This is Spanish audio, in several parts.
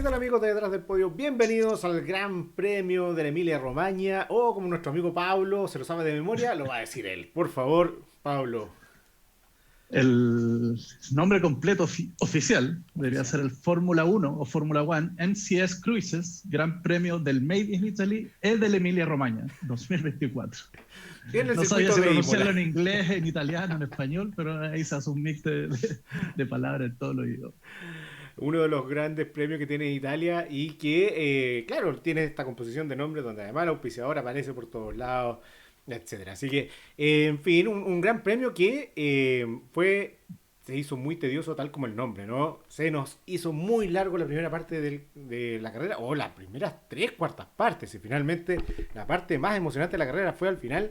¿Qué tal amigos de Detrás del Podio? Bienvenidos al Gran Premio de la Emilia-Romagna, o como nuestro amigo Pablo se lo sabe de memoria, lo va a decir él. Por favor, Pablo, El nombre completo oficial debería oficial. ser el Fórmula Uno o Fórmula One MCS Cruises Gran Premio del Made in Italy e del Emilia-Romagna 2024. En el No sabía circuito si de pronunciarlo Imola. en inglés, en italiano, en español, pero ahí se hace un mix de palabras en todos los idiomas. Uno de los grandes premios que tiene Italia y que, claro, tiene esta composición de nombres donde además el auspiciador aparece por todos lados, etcétera. Así que, en fin, un gran premio que se hizo muy tedioso tal como el nombre, ¿no? Se nos hizo muy largo la primera parte de la carrera, o las primeras tres cuartas partes, y finalmente la parte más emocionante de la carrera fue al final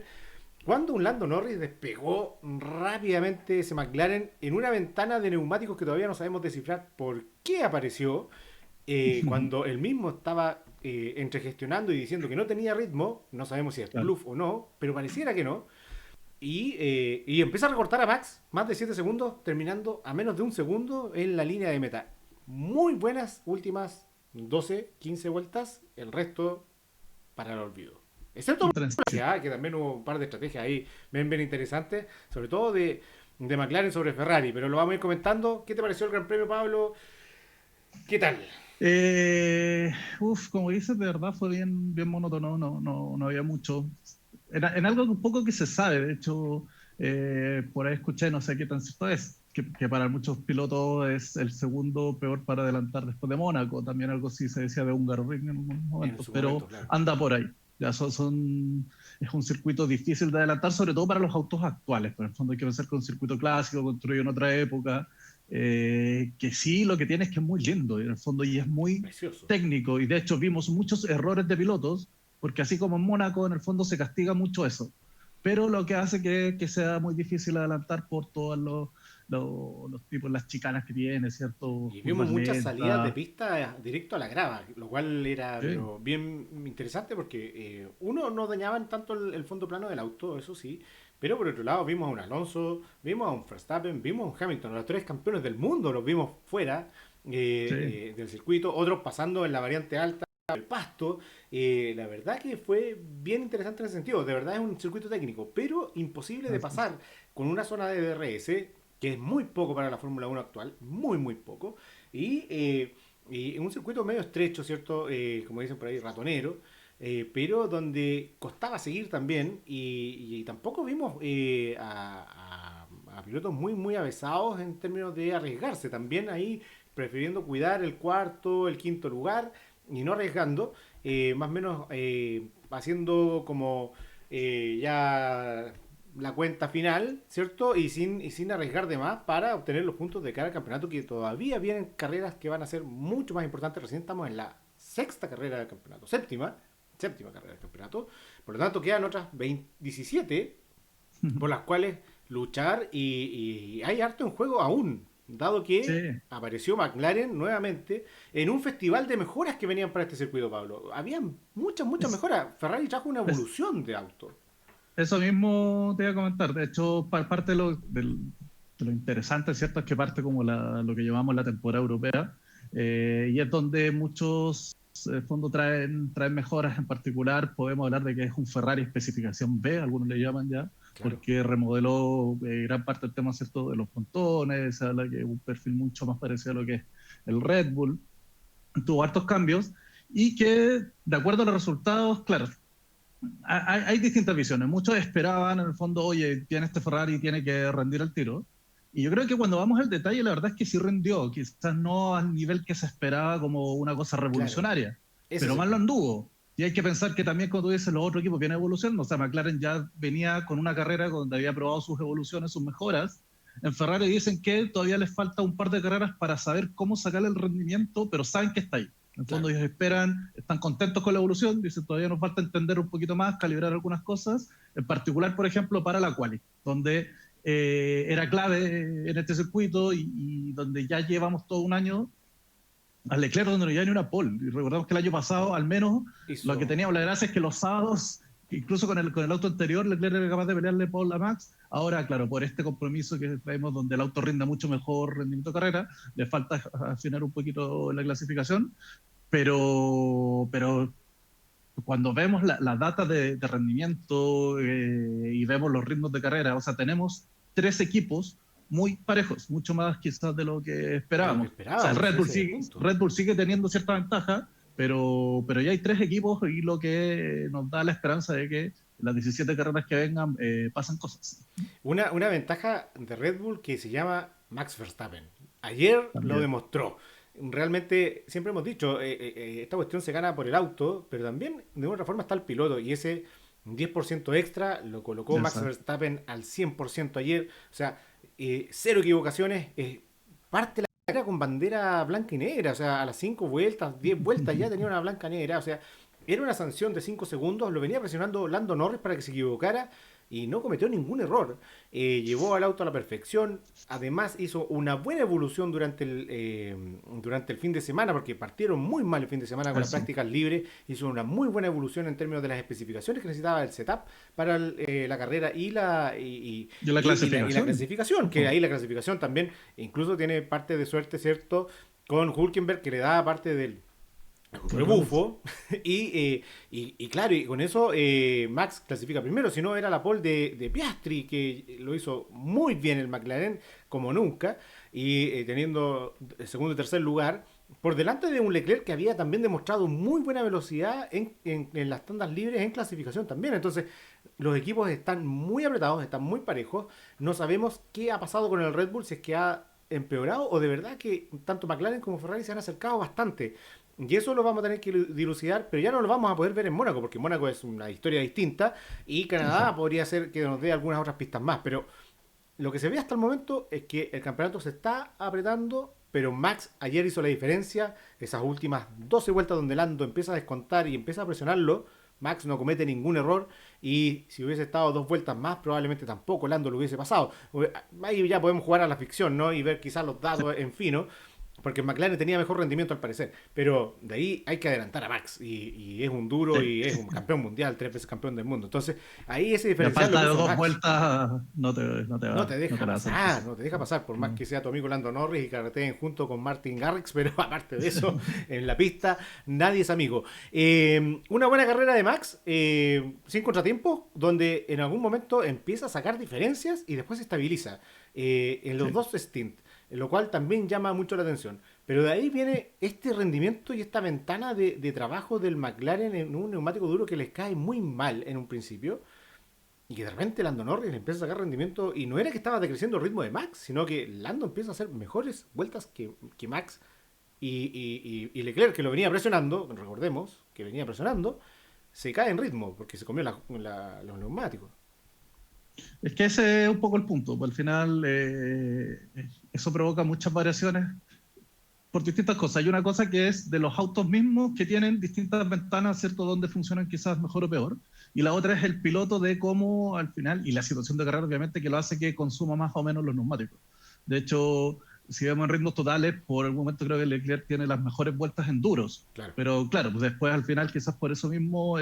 cuando un Lando Norris despegó rápidamente ese McLaren en una ventana de neumáticos que todavía no sabemos descifrar por qué apareció, cuando él mismo estaba entre gestionando y diciendo que no tenía ritmo, no sabemos si es Claro. bluff o no, pero pareciera que no, y empieza a recortar a Max más de 7 segundos, terminando a menos de un segundo en la línea de meta. Muy buenas últimas 12 15 vueltas, el resto para el olvido. Excepto Sí. que también hubo un par de estrategias ahí bien interesantes, sobre todo de McLaren sobre Ferrari, pero lo vamos a ir comentando. ¿Qué te pareció el Gran Premio, Pablo? ¿Qué tal? Como dices, de verdad fue bien monótono, no había mucho. En algo un poco que se sabe, de hecho, por ahí escuché, no sé qué tan cierto es, que para muchos pilotos es el segundo peor para adelantar después de Mónaco, también algo así se decía de Hungaroring en un En momento, su pero momento, claro. anda por ahí. Ya es un circuito difícil de adelantar, sobre todo para los autos actuales, pero en el fondo hay que pensar que un circuito clásico construido en otra época, que sí, lo que tiene es que es muy lindo, y en el fondo, y es muy Precioso. técnico, y de hecho vimos muchos errores de pilotos, porque así como en Mónaco, en el fondo se castiga mucho eso, pero lo que hace que sea muy difícil adelantar por todos los tipos, las chicanas que tiene, ¿cierto? Y vimos Curvas muchas salidas de lentas. pista directo a la grava, lo cual era Sí, pero bien interesante porque uno no dañaban tanto el fondo plano del auto, eso sí, pero por otro lado vimos a un Alonso, vimos a un Verstappen, vimos a un Hamilton, a los tres campeones del mundo los vimos fuera sí, del circuito, otros pasando en la variante alta del pasto. La verdad que fue bien interesante en ese sentido, de verdad es un circuito técnico, pero imposible de así es. pasar con una zona de DRS que es muy poco para la Fórmula Uno actual, muy poco, y un circuito medio estrecho, ¿cierto? Como dicen por ahí, ratonero, pero donde costaba seguir también, y tampoco vimos a pilotos muy avesados en términos de arriesgarse, también ahí prefiriendo cuidar el cuarto, el quinto lugar, y no arriesgando, más o menos haciendo como ya la cuenta final, ¿cierto? Y sin arriesgar de más para obtener los puntos de cara al campeonato, que todavía vienen carreras que van a ser mucho más importantes. Recién estamos en la sexta carrera del campeonato, séptima carrera del campeonato. Por lo tanto, quedan otras 17 por las cuales luchar, y hay harto en juego aún, dado Sí, que apareció McLaren nuevamente en un festival de mejoras que venían para este circuito, Pablo. Habían muchas es, mejoras. Ferrari trajo una es- evolución de auto. eso mismo te iba a comentar. De hecho, parte de lo interesante, ¿cierto? Es que parte como lo que llamamos la temporada europea, y es donde muchos fondos traen mejoras. En particular, podemos hablar de que es un Ferrari especificación B, algunos le llaman ya, Claro. porque remodeló gran parte del tema, ¿cierto? De los pontones, se habla que es un perfil mucho más parecido a lo que es el Red Bull, tuvo hartos cambios, y que, de acuerdo a los resultados, claro, hay distintas visiones. Muchos esperaban, en el fondo, oye, tiene este Ferrari, tiene que rendir el tiro. Y yo creo que cuando vamos al detalle, la verdad es que sí rindió, quizás no al nivel que se esperaba como una cosa Claro, revolucionaria, ese es pero el más lo punto. anduvo. Y hay que pensar que también, como tú dices, los otros equipos vienen evolucionando. O sea, McLaren ya venía con una carrera donde había probado sus evoluciones, sus mejoras. En Ferrari dicen que todavía les falta un par de carreras para saber cómo sacarle el rendimiento, pero saben que está ahí. En el fondo Claro. ellos esperan, están contentos con la evolución, dicen todavía nos falta entender un poquito más, calibrar algunas cosas, en particular, por ejemplo, para la quali, donde era clave en este circuito, y donde ya llevamos todo un año a Leclerc donde no lleva ni una pole. Y recordamos que el año pasado, al menos, lo que Hizo. teníamos la gracia es que los sábados incluso con el auto anterior, Leclerc era capaz de pelearle Paul a Max. Ahora, claro, por este compromiso que traemos donde el auto rinde mucho mejor rendimiento de carrera, le falta afinar un poquito la clasificación, pero cuando vemos la data de rendimiento y vemos los ritmos de carrera, o sea, tenemos tres equipos muy parejos, mucho más quizás de lo que De lo que esperábamos. O sea, el esperábamos, ese es el punto. Red Bull sigue teniendo cierta ventaja, pero ya hay tres equipos y lo que nos da la esperanza de que las 17 carreras que vengan pasan cosas. Una ventaja de Red Bull que se llama Max Verstappen. Ayer lo También. demostró. Realmente, siempre hemos dicho, esta cuestión se gana por el auto, pero también de otra forma está el piloto y ese 10% extra lo colocó Max Exacto. Verstappen al 100% ayer. O sea, cero equivocaciones. Parte la carrera con bandera blanca y negra. O sea, a las 5 vueltas, 10 vueltas ya tenía una blanca negra. O sea, era una sanción de 5 segundos. Lo venía presionando Lando Norris para que se equivocara y no cometió ningún error. Llevó al auto a la perfección. Además hizo una buena evolución durante el fin de semana, porque partieron muy mal el fin de semana con las Eso. prácticas libres. Hizo una muy buena evolución en términos de las especificaciones que necesitaba el setup para la carrera Y la y la clasificación. clasificación, que Ojo. ahí la clasificación también incluso tiene parte de suerte, ¿cierto? Con Hulkenberg, que le da parte del El rebufo. rebufo. Y claro, y con eso Max clasifica primero, si no era la pole de Piastri, que lo hizo muy bien el McLaren, como nunca, y teniendo segundo y tercer lugar, por delante de un Leclerc que había también demostrado muy buena velocidad en las tandas libres en clasificación también. Entonces, los equipos están muy apretados, están muy parejos. No sabemos qué ha pasado con el Red Bull, si es que ha empeorado o de verdad que tanto McLaren como Ferrari se han acercado bastante. Y eso lo vamos a tener que dilucidar, pero ya no lo vamos a poder ver en Mónaco, porque Mónaco es una historia distinta y Canadá Exacto. podría ser que nos dé algunas otras pistas más. Pero lo que se ve hasta el momento es que el campeonato se está apretando, pero Max ayer hizo la diferencia. Esas últimas 12 vueltas donde Lando empieza a descontar y empieza a presionarlo, Max no comete ningún error y si hubiese estado 2 vueltas más, probablemente tampoco Lando lo hubiese pasado. Ahí ya podemos jugar a la ficción, ¿no? Y ver quizás los Sí. datos en fino, porque McLaren tenía mejor rendimiento al parecer. Pero de ahí hay que adelantar a Max. Y es un duro Sí. y es un campeón mundial, 3 veces campeón del mundo. Entonces, ahí ese Y a diferencial lo falta de puso dos Max. vueltas, No te no te deja la hacer pasar, pasar. no te deja pasar, por más No. que sea tu amigo Lando Norris y carreteen junto con Martin Garrix, pero aparte de eso, en la pista nadie es amigo. Una buena carrera de Max, sin contratiempo, donde en algún momento empieza a sacar diferencias y después se estabiliza en los Sí. dos stints, lo cual también llama mucho la atención. Pero de ahí viene este rendimiento y esta ventana de trabajo del McLaren en un neumático duro que les cae muy mal en un principio y que de repente Lando Norris le empieza a sacar rendimiento y no era que estaba decreciendo el ritmo de Max, sino que Lando empieza a hacer mejores vueltas que Max y Leclerc, que lo venía presionando, recordemos que venía presionando, se cae en ritmo porque se comió los neumáticos. Es que ese es un poco el punto. Pues al final, eso provoca muchas variaciones por distintas cosas. Hay una cosa que es de los autos mismos que tienen distintas ventanas, ¿cierto? Donde funcionan quizás mejor o peor. Y la otra es el piloto de cómo al final, y la situación de carrera obviamente que lo hace que consuma más o menos los neumáticos. De hecho, si vemos en ritmos totales, por el momento creo que Leclerc tiene las mejores vueltas en duros. Claro. Pero claro, pues después al final quizás por eso mismo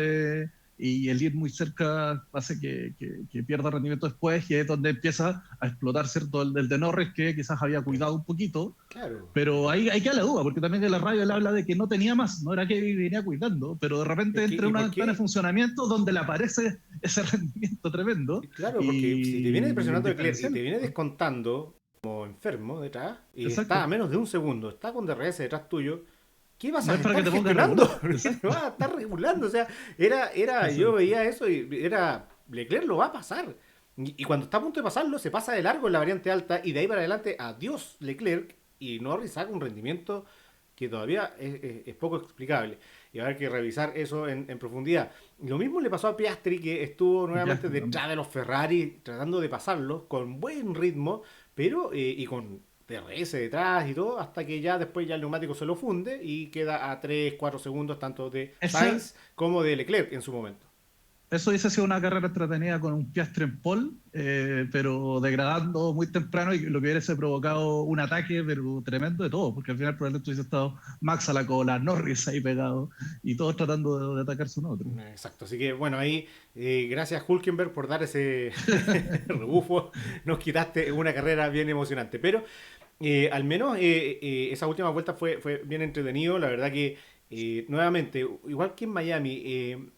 y el ir muy cerca hace que pierda rendimiento después y es donde empieza a explotar, ¿cierto? El de Norris que quizás había cuidado un poquito, Claro. pero ahí hay que la duda, porque también en la radio él habla de que no tenía más, no era que venía cuidando, pero de repente entra ¿Y una por ventana de qué? funcionamiento donde le aparece ese rendimiento tremendo Claro, porque si te viene y el presionando Leclerc y diferencial. te viene descontando como enfermo detrás y está Exacto. a menos de un segundo, está con DRS detrás tuyo, ¿qué vas No a es para que estar te pongas a gestionando? regular. Exacto. No vas a estar regulando. O sea, yo Exacto. veía eso y era, Leclerc lo va a pasar. Y cuando está a punto de pasarlo, se pasa de largo en la variante alta y de ahí para adelante, adiós Leclerc y Norris saca un rendimiento que todavía es poco explicable. Y va a haber que revisar eso en profundidad. Lo mismo le pasó a Piastri, que estuvo Ya, nuevamente detrás de los Ferrari, tratando de pasarlos con buen ritmo, pero y con DRS detrás y todo, hasta que ya después ya el neumático se lo funde y queda a 3 4 segundos tanto de esa, Sainz como de Leclerc en su momento. Eso hubiese sido una carrera entretenida con un Piastri en pole, pero degradando muy temprano y lo que hubiese provocado un ataque, pero tremendo de todo, porque al final probablemente hubiese estado Max a la cola, Norris ahí pegado y todos tratando de atacarse uno a otro. Exacto, así que bueno, ahí gracias Hulkenberg por dar ese rebufo, nos quitaste una carrera bien emocionante, pero al menos esa última vuelta fue bien entretenido, la verdad que nuevamente, igual que en Miami,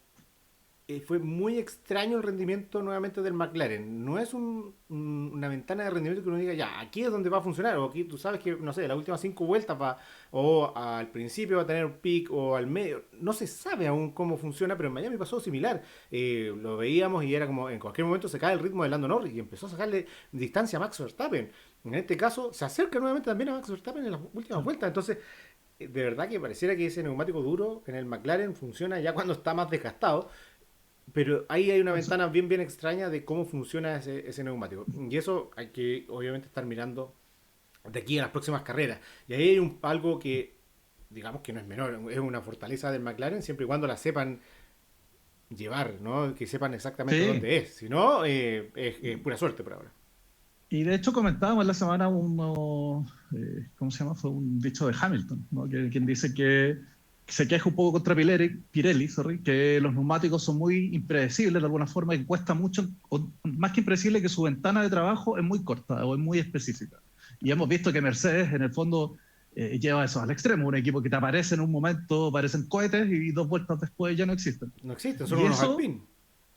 fue muy extraño el rendimiento nuevamente del McLaren. No es una ventana de rendimiento que uno diga, ya, aquí es donde va a funcionar, o aquí tú sabes que, no sé, las últimas 5 vueltas va, o al principio va a tener un pick, o al medio. No se sabe aún cómo funciona, pero en Miami pasó similar. Lo veíamos y era como en cualquier momento se cae el ritmo de Lando Norris y empezó a sacarle distancia a Max Verstappen. En este caso, se acerca nuevamente también a Max Verstappen en las últimas vueltas. Entonces, de verdad que pareciera que ese neumático duro en el McLaren funciona ya cuando está más desgastado, pero ahí hay una ventana bien extraña de cómo funciona ese neumático. Y eso hay que obviamente estar mirando de aquí a las próximas carreras. Y ahí hay algo que, digamos que no es menor, es una fortaleza del McLaren siempre y cuando la sepan llevar, ¿no? Que sepan exactamente Sí, dónde es. Si no, es pura suerte por ahora. y de hecho comentábamos la semana ¿cómo se llama? Fue un dicho de Hamilton, ¿no? Quien dice que se queja un poco contra Pirelli, sorry, que los neumáticos son muy impredecibles de alguna forma y que cuesta mucho, o más que impredecible, que su ventana de trabajo es muy corta o es muy específica. Y hemos visto que Mercedes, en el fondo, lleva eso al extremo, un equipo que te aparece en un momento, parecen cohetes y 2 vueltas después ya no existen. No existen, son Y unos eso Alpine.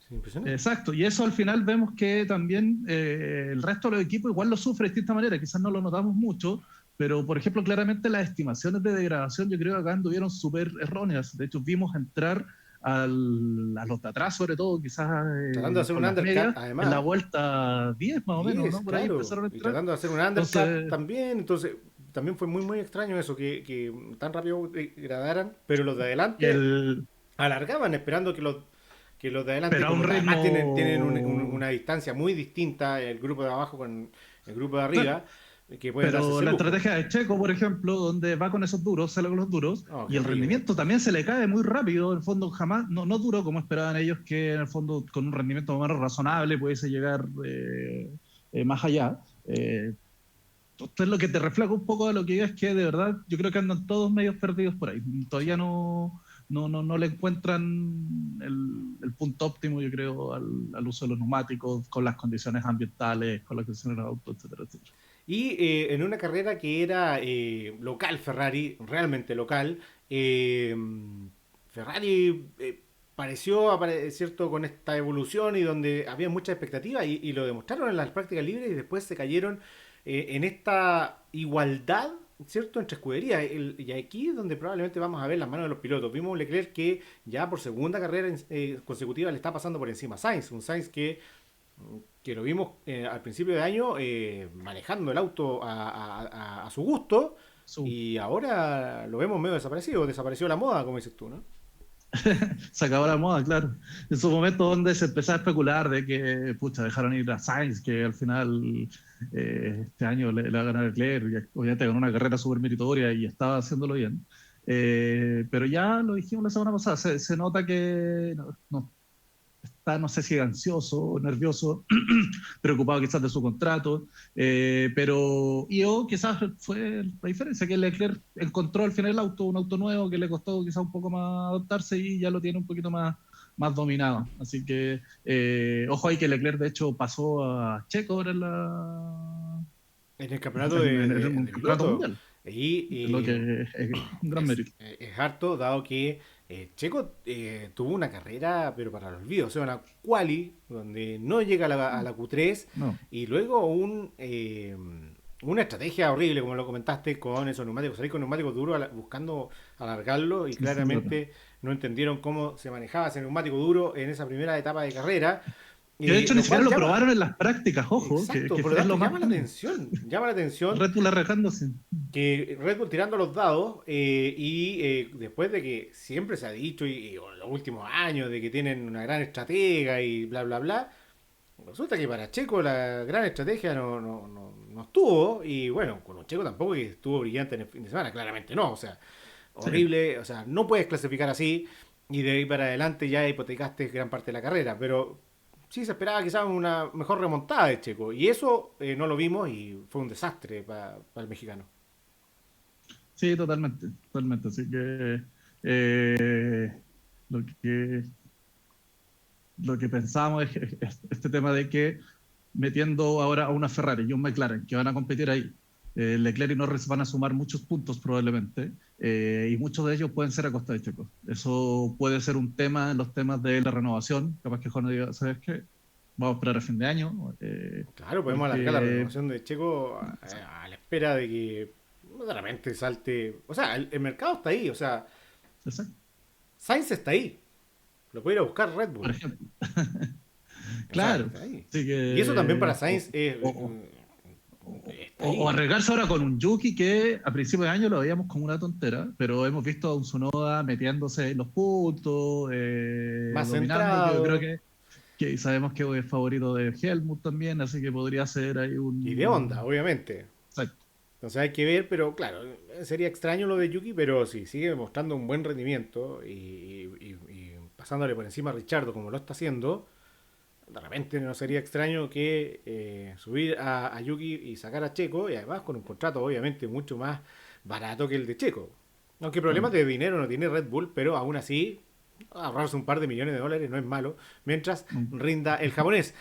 Es impresionante. Exacto, y eso al final vemos que también el resto de los equipos igual lo sufre de distinta manera, quizás no lo notamos mucho, pero por ejemplo, claramente las estimaciones de degradación yo creo que acá anduvieron súper erróneas. De hecho, vimos entrar a los de atrás, sobre todo, quizás Tratando de hacer con un las undercut, medias, en la además. vuelta 10 más o menos, 10, ¿no? Por ahí claro. empezaron a Y entrar. tratando de hacer un undercut Entonces, también. Entonces, también fue muy extraño eso, que tan rápido gradaran. Pero los de y adelante el, alargaban esperando que los de adelante, pero a un como además tienen ritmo. una distancia muy distinta, el grupo de abajo con el grupo de Claro, arriba, que pueden darse pero ese la lujo. estrategia de Checo, por ejemplo, donde va con esos duros, sale con los duros, Oh, y qué el horrible. rendimiento también se le cae muy rápido. En el fondo, jamás, no duró como esperaban ellos, que en el fondo, con un rendimiento más o menos razonable, pudiese llegar más allá. Esto es lo que te refleja un poco de lo que es que de verdad yo creo que andan todos medios perdidos por ahí. Todavía Sí. no le encuentran el punto óptimo, yo creo, al uso de los neumáticos, con las condiciones ambientales, con las condiciones del auto, etcétera, etcétera. Y en una carrera que era local Ferrari, realmente local, Ferrari pareció, cierto, con esta evolución y donde había mucha expectativa y lo demostraron en las prácticas libres y después se cayeron en esta igualdad, ¿cierto?, entre escuderías. Y aquí es donde probablemente vamos a ver las manos de los pilotos. Vimos un Leclerc que ya por segunda carrera consecutiva le está pasando por encima a Sainz, un Sainz que lo vimos al principio de año manejando el auto a su gusto Su- y ahora lo vemos medio desaparecido, desapareció la moda, como dices tú, ¿no? Se acabó la moda, claro. En su momento donde se empezó a especular de que, pucha, dejaron ir a Sainz, que al final este año le va a ganar Leclerc, y obviamente ganó una carrera súper meritoria y estaba haciéndolo bien. Pero ya lo dijimos la semana pasada, se nota que no está, no sé si ansioso o nervioso, preocupado quizás de su contrato, pero yo quizás fue la diferencia, que Leclerc encontró al final el auto, un auto nuevo que le costó quizás un poco más adaptarse y ya lo tiene un poquito más dominado. Así que ojo ahí que Leclerc de hecho pasó a Checo ahora En el campeonato de, en de, un de campeonato piloto. mundial, Y lo que es un gran mérito. es harto, dado que Checo tuvo una carrera, pero para el olvido, o sea, una quali, donde no llega a la Q3, No, y luego una estrategia horrible, como lo comentaste, con esos neumáticos, salir con neumáticos duros buscando alargarlo, y claro. claramente no entendieron cómo se manejaba ese neumático duro en esa primera etapa de carrera, Que de hecho ni lo siquiera cual lo llama, probaron en las prácticas, ojo, exacto, que por lo es tanto lo más llama la atención Red Bull arrejándose. que Red Bull tirando los dados después de que siempre se ha dicho y en los últimos años de que tienen una gran estratega y bla bla bla, resulta que para Checo la gran estrategia no estuvo y bueno, con un Checo tampoco que estuvo brillante en el fin de semana, claramente no, o sea, Sí. horrible, o sea, no puedes clasificar así. y de ahí para adelante ya hipotecaste gran parte de la carrera, pero sí se esperaba quizás una mejor remontada de Checo, y eso no lo vimos y fue un desastre para el mexicano. Sí, totalmente, totalmente. Así que eh, lo que lo que pensamos es este tema de que metiendo ahora a una Ferrari y un McLaren que van a competir ahí, Leclerc y Norris van a sumar muchos puntos probablemente, y muchos de ellos pueden ser a costa de Checo. Eso puede ser un tema en los temas de la renovación. Capaz que Juan diga, ¿sabes qué? Vamos a esperar a fin de año, Claro, podemos alargar la porque... renovación de Checo a la espera de que de repente salte. O sea, el mercado está ahí, o sea, Exacto, Sainz está ahí, lo puede ir a buscar Red por Bull, ejemplo. o sea, Claro, está ahí. así Y eso también que... para Sainz o, está o ahí. arriesgarse ahora con un Yuki que a principios de año lo veíamos como una tontera, pero hemos visto a un Tsunoda metiéndose en los puntos, Más dominando, que yo creo centrado que sabemos que es favorito de Helmut también, así que podría ser ahí y de onda, un... obviamente. Exacto. Entonces hay que ver, pero claro, sería extraño lo de Yuki, pero sí, sigue mostrando un buen rendimiento y pasándole por encima a Richardo como lo está haciendo. De repente no sería extraño que subir a Yuki y sacar a Checo, y además con un contrato obviamente mucho más barato que el de Checo. Aunque problemas de dinero no tiene Red Bull, pero aún así ahorrarse un par de millones de dólares no es malo, mientras rinda el japonés.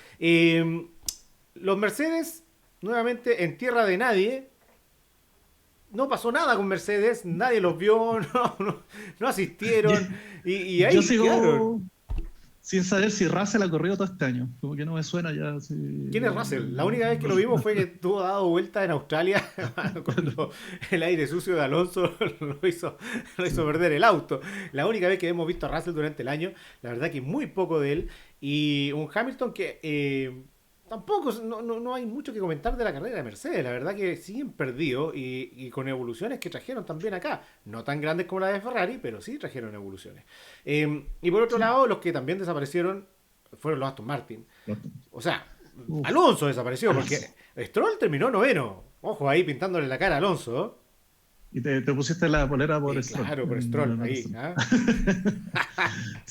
Los Mercedes, nuevamente en tierra de nadie, no pasó nada con Mercedes, nadie los vio, no Yo, asistieron y yo ahí quedaron. sigo sin saber si Russell ha corrido todo este año, como que no me suena ya. Si... ¿Quién es Russell? La única vez que lo vimos fue que estuvo dado vuelta en Australia cuando el aire sucio de Alonso lo hizo perder el auto. La única vez que hemos visto a Russell durante el año, la verdad que muy poco de él. Y un Hamilton que tampoco no hay mucho que comentar de la carrera de Mercedes. La verdad que siguen perdidos y con evoluciones que trajeron también acá. No tan grandes como la de Ferrari, pero sí trajeron evoluciones. Y por otro Sí. lado, los que también desaparecieron fueron los Aston Martin. O sea, Uf, Alonso desapareció Alonso. porque Stroll terminó noveno. Ojo ahí pintándole la cara a Alonso. Y te pusiste la polera por Stroll. Claro, por Stroll, ahí. ¿Ah?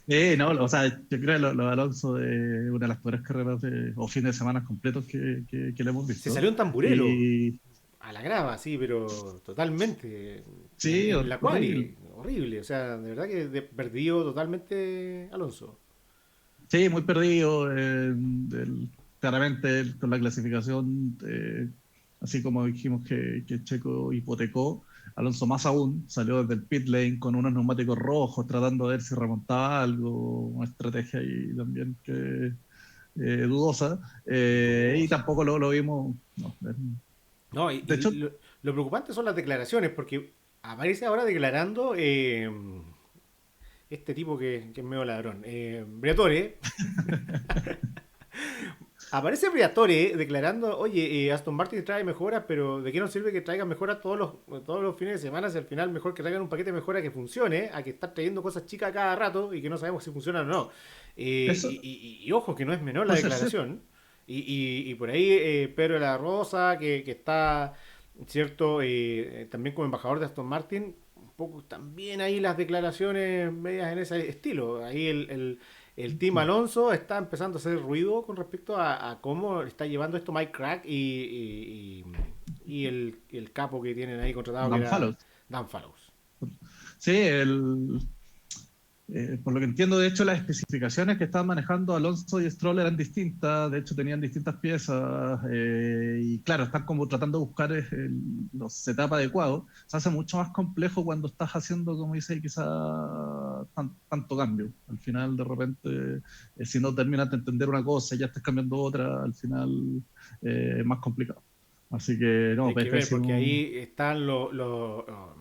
Sí, no, o sea, yo creo que lo de Alonso de una de las peores carreras o fines de semana completos que le hemos Se visto. salió un tamburelo Y a la grava, sí, pero totalmente. sí, En la horrible. quali, horrible. O sea, de verdad que perdió totalmente Alonso. Sí, muy perdido. Claramente con la clasificación, así como dijimos que Checo hipotecó, Alonso más aún salió desde el pit lane con unos neumáticos rojos tratando de ver si remontaba algo, una estrategia ahí también que dudosa, y Dudosa. tampoco lo vimos. No, No, de hecho, lo preocupante son las declaraciones, porque aparece ahora declarando este tipo que es medio ladrón, Briatore. Aparece Briatore declarando, oye, Aston Martin trae mejoras, pero ¿de qué nos sirve que traigan mejoras todos los fines de semana si al final mejor que traigan un paquete de mejora que funcione, a que estar trayendo cosas chicas cada rato y que no sabemos si funcionan o no? eso Y ojo, que no es menor la puede ser cierto. declaración. Y por ahí Pedro de la Rosa, que está, ¿cierto? También como embajador de Aston Martin, un poco también ahí las declaraciones medias en ese estilo. Ahí el Team Alonso está empezando a hacer ruido con respecto a cómo está llevando esto Mike Crack y el capo que tienen ahí contratado que Dan era Fallows. Dan Fallows. Sí, por lo que entiendo, de hecho, las especificaciones que estaban manejando Alonso y Stroll eran distintas, de hecho tenían distintas piezas, y claro, están como tratando de buscar los setups adecuados. Se hace mucho más complejo cuando estás haciendo, como dice, quizá tanto cambio. Al final, de repente, si no terminas de entender una cosa y ya estás cambiando otra, al final es más complicado. Así que, no, Hay que ver, porque pésimo. ahí están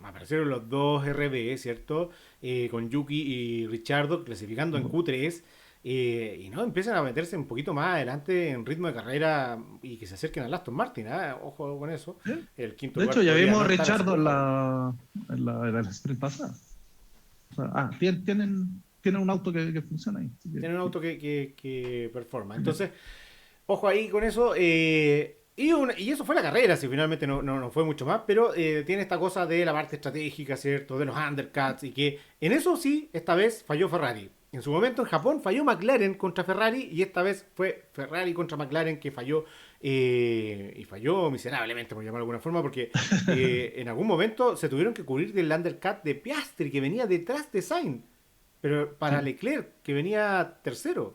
aparecieron los dos RB, ¿cierto? Con Yuki y Richardo clasificando en Q3. Y no, empiezan a meterse un poquito más adelante en ritmo de carrera y que se acerquen al Aston Martin, ¿ah? Ojo con eso. El quinto De lugar hecho, ya podría vimos no a estar así Richardo en dejado. en la sprint pasada. O sea, tienen un auto que funciona ahí. Así que, Tienen un auto que performa. Entonces, ojo ahí con eso. Y eso fue la carrera, si finalmente no fue mucho más, pero tiene esta cosa de la parte estratégica, ¿cierto? De los undercuts, y que en eso sí, esta vez falló Ferrari. En su momento en Japón falló McLaren contra Ferrari, y esta vez fue Ferrari contra McLaren que falló, y falló miserablemente, por llamarlo de alguna forma, porque en algún momento se tuvieron que cubrir del undercut de Piastri, que venía detrás de Sainz, pero para Sí. Leclerc, que venía tercero.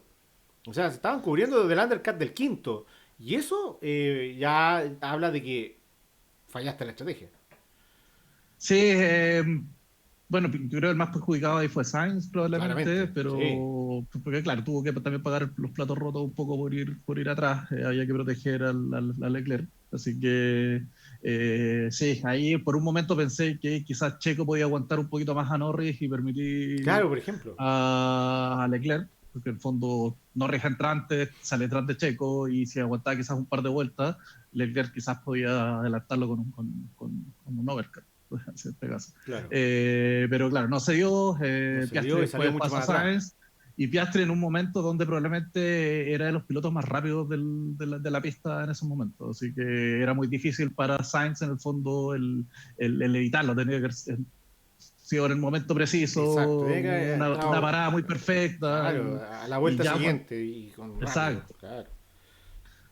O sea, se estaban cubriendo del undercut del quinto. Y eso ya habla de que fallaste la estrategia. Sí, bueno, yo creo que el más perjudicado ahí fue Sainz probablemente, Claramente, sí. pero porque claro, tuvo que también pagar los platos rotos un poco por ir atrás, había que proteger a Leclerc, así que sí, ahí por un momento pensé que quizás Checo podía aguantar un poquito más a Norris y permitir Claro, por ejemplo. a Leclerc, porque en el fondo Norris entra antes, sale detrás de Checo y si aguantaba quizás un par de vueltas, Leclerc quizás podía adelantarlo con un overcut. En este caso. Claro. Pero claro, no se dio. No se Piastri dio y salió después mucho pasa a más atrás. Sainz y Piastri en un momento donde probablemente era de los pilotos más rápidos de la pista en esos momentos. Así que era muy difícil para Sainz en el fondo el evitarlo. Tenía que sido en el momento Exacto. preciso, Tenía que haber una entrado, parada muy perfecta claro, a la y vuelta ya, siguiente y con rápido. exacto. Claro.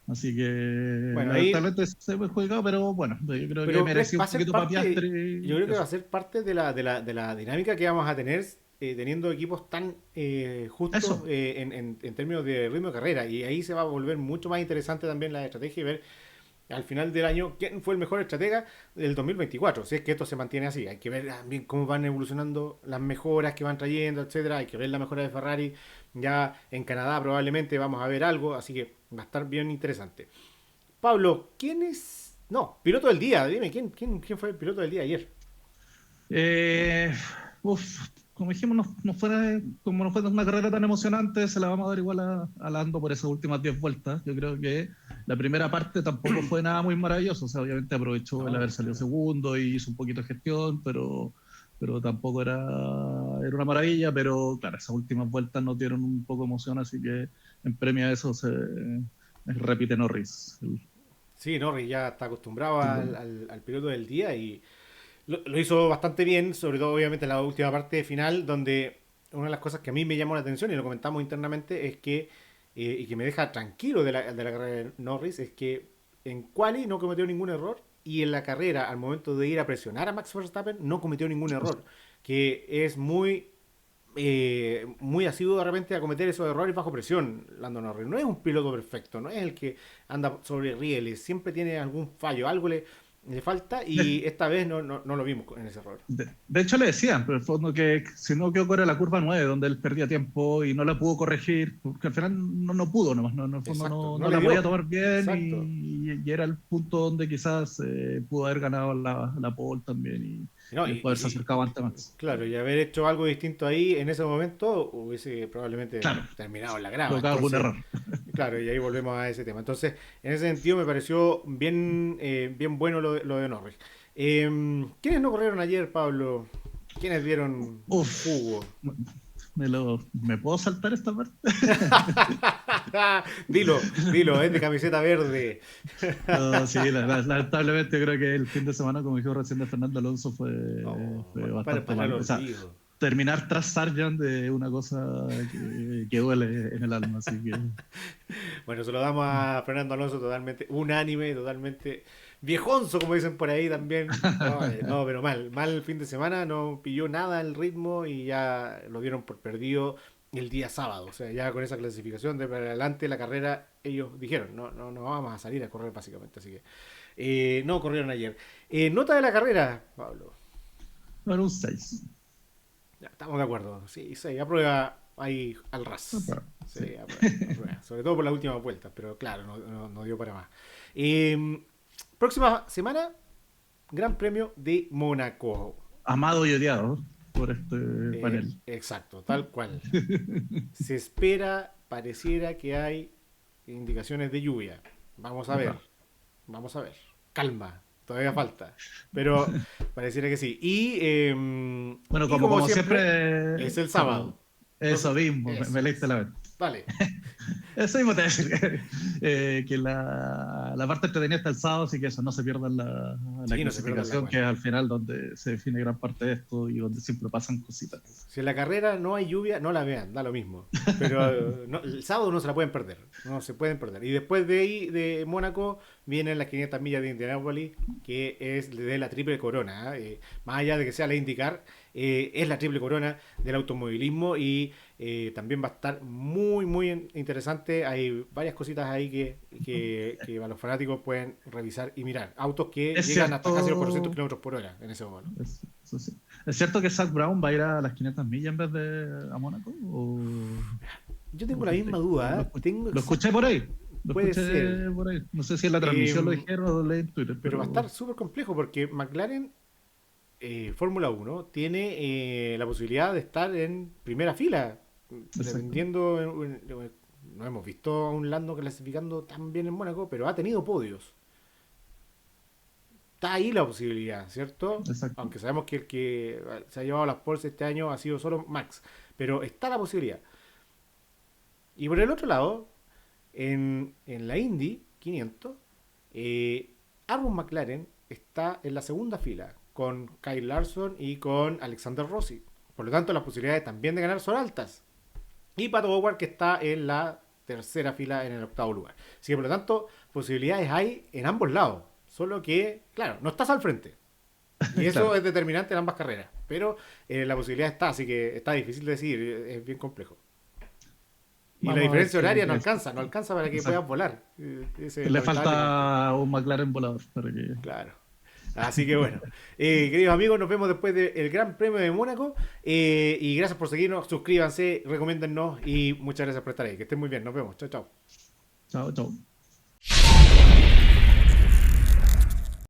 Así que Bueno, ahí. lamentablemente se fue jugado, pero bueno, yo creo que Pero merecía va un a ser poquito para parte. Yo Piastri creo que va a eso. ser parte de la dinámica que vamos a tener teniendo equipos tan justos Eso. en términos de ritmo de carrera. Y ahí se va a volver mucho más interesante también la estrategia y ver al final del año quién fue el mejor estratega del 2024. Si es que esto se mantiene así, hay que ver también cómo van evolucionando las mejoras que van trayendo, etcétera. Hay que ver la mejora de Ferrari. Ya en Canadá probablemente vamos a ver algo, así que va a estar bien interesante. Pablo, ¿quién es? No, piloto del día. Dime, ¿quién fue el piloto del día ayer? Eh, como dijimos, como no fue una carrera tan emocionante, se la vamos a dar igual a Lando por esas últimas 10 vueltas. Yo creo que la primera parte tampoco fue nada muy maravilloso. O sea, obviamente aprovechó el haber No, salido claro. segundo y hizo un poquito de gestión, pero tampoco era una maravilla. Pero claro, esas últimas vueltas nos dieron un poco de emoción, así que en premio a eso se repite Norris. Sí, Norris ya está acostumbrado El- al piloto del día y lo hizo bastante bien, sobre todo obviamente en la última parte final, donde una de las cosas que a mí me llamó la atención y lo comentamos internamente es que, y que me deja tranquilo de la carrera de Norris, es que en quali no cometió ningún error y en la carrera, al momento de ir a presionar a Max Verstappen, no cometió ningún error, que es muy asiduo de repente a cometer esos errores bajo presión, Lando Norris. No es un piloto perfecto, no es el que anda sobre rieles, siempre tiene algún fallo, algo le falta y esta vez no lo vimos en ese error. de hecho, le decían, pero el fondo que si no quedó corre la curva 9 donde él perdía tiempo y no la pudo corregir, porque al final no pudo nomás, no, en el fondo Exacto, no no le la podía dio. tomar bien Exacto. y era el punto donde quizás pudo haber ganado la pole también No, y después haberse acercado ante Max. claro, y haber hecho algo distinto ahí en ese momento hubiese probablemente Claro, terminado en la grava. provocaba algún Entonces, error. claro, y ahí volvemos a ese tema. Entonces, en ese sentido me pareció bien bueno lo de Norris. ¿Quiénes no corrieron ayer, Pablo? ¿Quiénes dieron Uf, jugo? ¿me puedo saltar esta parte? Dilo, es de camiseta verde. No, sí, lamentablemente creo que el fin de semana, como dijo recién de Fernando Alonso, Oh, fue bastante para el malo. O sea, olvido. terminar tras Sargent de una cosa que duele en el alma, así que Bueno, se lo damos a Fernando Alonso totalmente unánime, totalmente viejonzo, como dicen por ahí también. Ay, no, pero mal el fin de semana, no pilló nada el ritmo y ya lo dieron por perdido el día sábado. O sea, ya con esa clasificación de para adelante la carrera, ellos dijeron, no vamos a salir a correr básicamente. Así que no corrieron ayer. Nota de la carrera, Pablo. bueno, un 6. Ya, estamos de acuerdo. Sí, sí, aprueba ahí al ras. Sí. Sí, aprueba. Sobre todo por las últimas vueltas, pero claro, no dio para más. Eh, Próxima semana, Gran Premio de Mónaco. Amado y odiado por este panel. Exacto, tal cual. Se espera, pareciera que hay indicaciones de lluvia. Vamos a ver, Opa. vamos a ver. Calma, todavía falta. Pero pareciera que sí. Bueno, Y como, como como siempre, siempre, es el sábado. eso Entonces, mismo, me eso leíste es. la mente. Dale. Eso mismo te voy a decir, que la parte entretenida está el sábado, así que eso, no se pierdan la Sí, no se pierdan la clasificación, que cual. es al final donde se define gran parte de esto y donde siempre pasan cositas. Si en la carrera no hay lluvia, no la vean, da lo mismo. Pero el sábado no se la pueden perder, no se pueden perder. Y después de ahí, de Mónaco, vienen las 500 millas de Indianápolis, que es de la triple corona. Más allá de que sea la IndyCar, es la triple corona del automovilismo y también va a estar muy, muy interesante. Hay varias cositas ahí que a los fanáticos pueden revisar y mirar. Autos que Es llegan hasta casi los 400 cierto, kilómetros por hora en ese momento. eso sí. ¿Es cierto que Zach Brown va a ir a las 500 millas en vez de a Mónaco? Yo tengo ¿O la qué misma duda, ¿eh? Tengo lo escuché por ahí. Lo puede escuché ser. por ahí. No sé si en la Eh, transmisión lo dijeron o lo leí en Twitter, pero va a pero estar súper complejo porque McLaren Fórmula Uno tiene la posibilidad de estar en primera fila, exacto. dependiendo, no hemos visto a un Lando clasificando tan bien en Mónaco, pero ha tenido podios. Está ahí la posibilidad, ¿cierto? Exacto. Aunque sabemos que el que se ha llevado las poles este año ha sido solo Max, pero está la posibilidad. Y por el otro lado, en la Indy 500, Aaron McLaren está en la segunda fila con Kyle Larson y con Alexander Rossi. Por lo tanto, las posibilidades también de ganar son altas. Y Pato Howard que está en la tercera fila en el octavo lugar. Así que por lo tanto, posibilidades hay en ambos lados. Solo que, claro, no estás al frente. Y eso Claro. es determinante en ambas carreras. Pero la posibilidad está, así que está difícil de decir, es bien complejo. Y la Vamos a ver diferencia horaria qué es. no alcanza para que puedas Exacto. volar. Ese es Le lamentable punto. falta un McLaren volador para que. Claro. Así que bueno, queridos amigos, nos vemos después del Gran Premio de Mónaco. Y gracias por seguirnos, suscríbanse, recomiéndennos y muchas gracias por estar ahí. Que estén muy bien, nos vemos. Chao, chao. Chao, chao.